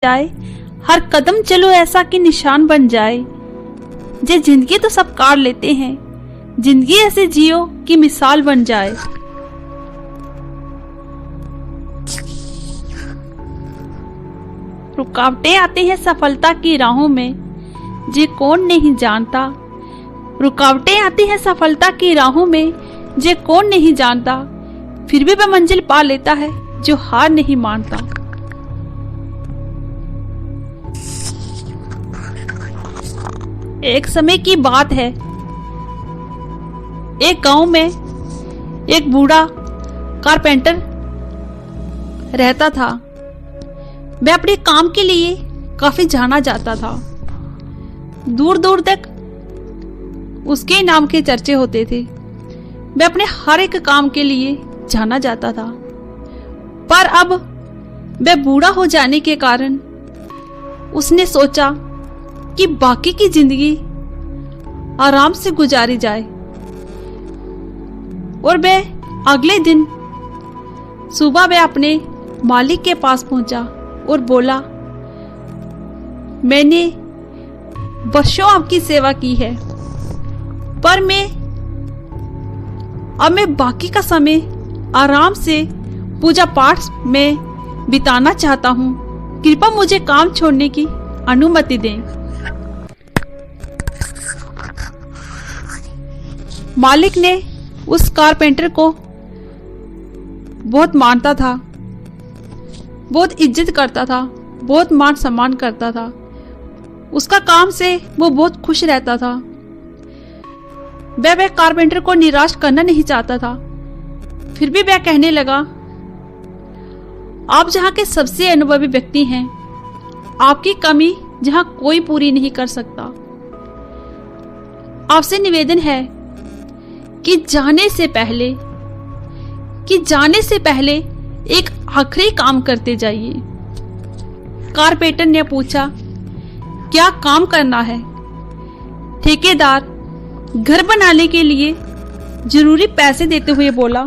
जाए, हर कदम चलो ऐसा कि निशान बन जाए। जे जिंदगी तो सब कार लेते हैं, जिंदगी ऐसे जियो कि मिसाल बन जाए। रुकावटें आती हैं सफलता की राहों में, जे कौन नहीं जानता। रुकावटें आती हैं सफलता की राहों में, जे कौन नहीं जानता। फिर भी वह मंजिल पा लेता है जो हार नहीं मानता। एक समय की बात है, एक गांव में एक बूढ़ा कारपेंटर रहता था। वह अपने काम के लिए काफी जाना जाता था। दूर दूर तक उसके नाम के चर्चे होते थे। वह अपने हर एक काम के लिए जाना जाता था, पर अब वह बूढ़ा हो जाने के कारण उसने सोचा कि बाकी की जिंदगी आराम से गुजारी जाए। और वह अगले दिन सुबह वह अपने मालिक के पास पहुंचा और बोला, मैंने वर्षों आपकी सेवा की है, पर अब मैं बाकी का समय आराम से पूजा पाठ में बिताना चाहता हूं। कृपया मुझे काम छोड़ने की अनुमति दें। मालिक ने उस कारपेंटर को बहुत मानता था, बहुत इज्जत करता था, बहुत मान सम्मान करता था। उसका काम से वो बहुत खुश रहता था। वह कारपेंटर को निराश करना नहीं चाहता था। फिर भी वह कहने लगा, आप जहां के सबसे अनुभवी व्यक्ति हैं, आपकी कमी जहां कोई पूरी नहीं कर सकता। आपसे निवेदन है कि जाने से पहले एक आखिरी काम करते जाइए। कारपेंटर ने पूछा, क्या काम करना है? ठेकेदार घर बनाने के लिए जरूरी पैसे देते हुए बोला,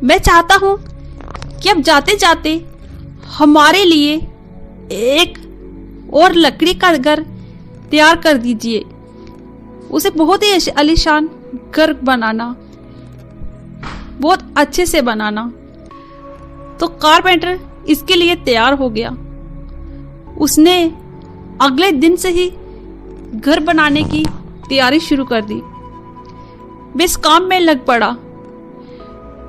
मैं चाहता हूं कि अब जाते जाते हमारे लिए एक और लकड़ी का घर तैयार कर दीजिए। उसे बहुत ही आलीशान घर बनाना, बहुत अच्छे से बनाना। तो कारपेंटर इसके लिए तैयार हो गया। उसने अगले दिन से ही घर बनाने की तैयारी शुरू कर दी। वह इस काम में लग पड़ा,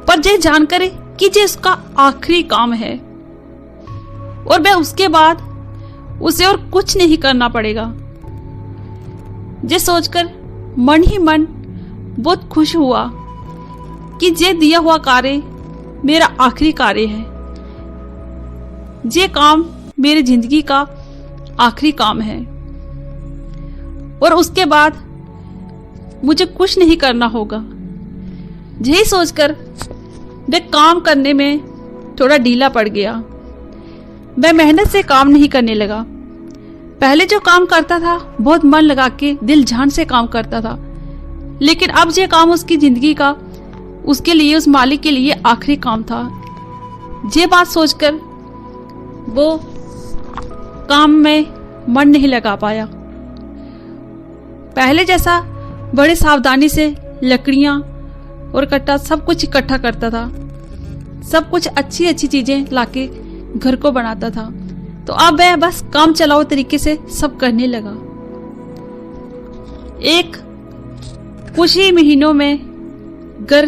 पर यह जानकर कि ये उसका आखिरी काम है और वह उसके बाद उसे और कुछ नहीं करना पड़ेगा। ये सोचकर मन ही मन बहुत खुश हुआ कि ये दिया हुआ कार्य मेरा आखिरी कार्य है। ये काम मेरी जिंदगी का आखिरी काम है और उसके बाद मुझे कुछ नहीं करना होगा। यही सोचकर वह काम करने में थोड़ा ढीला पड़ गया। वह मेहनत से काम नहीं करने लगा। पहले जो काम करता था बहुत मन लगा के दिल जान से काम करता था, लेकिन अब ये काम उसकी जिंदगी का, उसके लिए, उस मालिक के लिए आखिरी काम था। ये बात सोचकर वो काम में मन नहीं लगा पाया। पहले जैसा बड़े सावधानी से लकड़ियां और कट्टा सब कुछ इकट्ठा करता था, सब कुछ अच्छी अच्छी चीजें लाके घर को बनाता था। तो अब वह बस काम चलाओ तरीके से सब करने लगा। कुछ ही महीनों में घर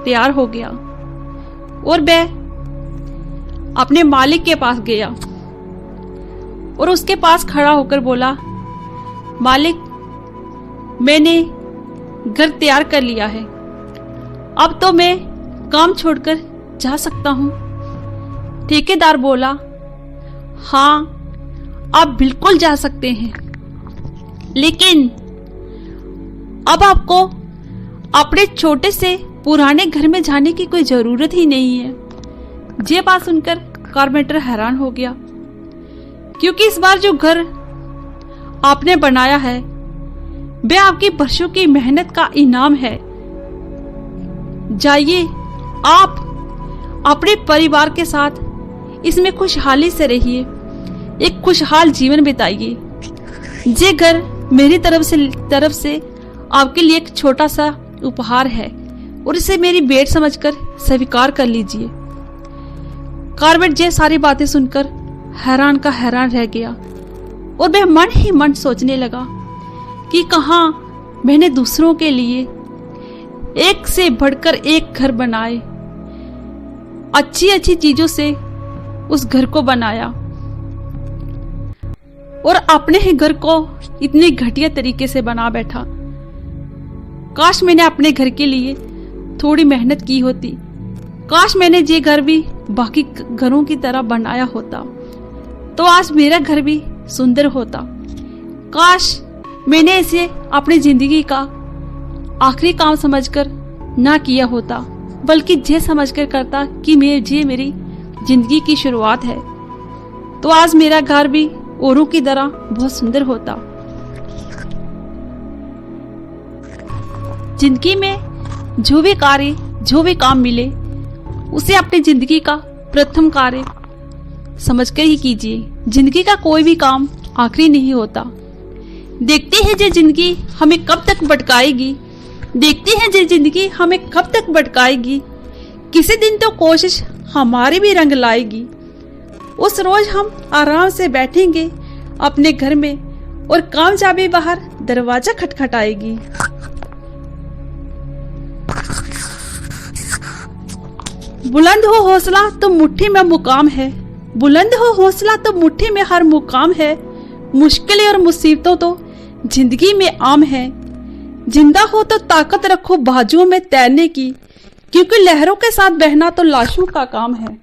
तैयार हो गया और वह अपने मालिक के पास गया और उसके पास खड़ा होकर बोला, मालिक, मैंने घर तैयार कर लिया है, अब तो मैं काम छोड़कर जा सकता हूं। ठेकेदार बोला, हाँ, आप बिल्कुल जा सकते हैं, लेकिन अब आपको अपने छोटे से पुराने घर में जाने की कोई जरूरत ही नहीं है। ये बात सुनकर कारपेंटर हैरान हो गया, क्योंकि इस बार जो घर आपने बनाया है वह आपकी वर्षों की मेहनत का इनाम है। जाइए, आप अपने परिवार के साथ इसमें खुशहाली से रहिए, एक खुशहाल जीवन बिताइए। ये घर मेरी तरफ से आपके लिए एक छोटा सा उपहार है और इसे मेरी भेंट समझकर स्वीकार कर लीजिए। कार्बेट ये सारी बातें सुनकर हैरान का हैरान रह गया और वह मन ही मन सोचने लगा कि कहाँ मैंने दूसरों के लिए एक से बढ़कर एक घर बनाए, अच्छी अच्छी चीजों से उस घर को बनाया और अपने ही घर को इतने घटिया तरीके से बना बैठा। काश मैंने अपने घर के लिए थोड़ी मेहनत की होती, काश मैंने ये घर भी बाकी घरों की तरह बनाया होता तो आज मेरा घर भी सुंदर होता। काश मैंने इसे अपनी जिंदगी का आखिरी काम समझकर ना किया होता, बल्कि ये समझकर करता कि ये मेरी जिंदगी की शुरुआत है, तो आज मेरा घर भी औरों की तरह बहुत सुंदर होता। जिंदगी में जो भी काम मिले उसे अपनी जिंदगी का प्रथम कार्य समझकर ही कीजिए। जिंदगी का कोई भी काम आखिरी नहीं होता। देखते हैं जे जिंदगी हमें कब तक भटकाएगी, देखते हैं जे जिंदगी हमें कब तक भटकाएगी। किसी दिन तो कोशिश हमारी भी रंग लाएगी। उस रोज हम आराम से बैठेंगे अपने घर में और कामयाबी बाहर दरवाजा खटखटाएगी। बुलंद हो हौसला तो मुट्ठी में मुकाम है, बुलंद हो हौसला तो मुट्ठी में हर मुकाम है। मुश्किलें और मुसीबतों तो जिंदगी में आम है। जिंदा हो तो ताकत रखो बाजुओं में तैरने की, क्योंकि लहरों के साथ बहना तो लाशों का काम है।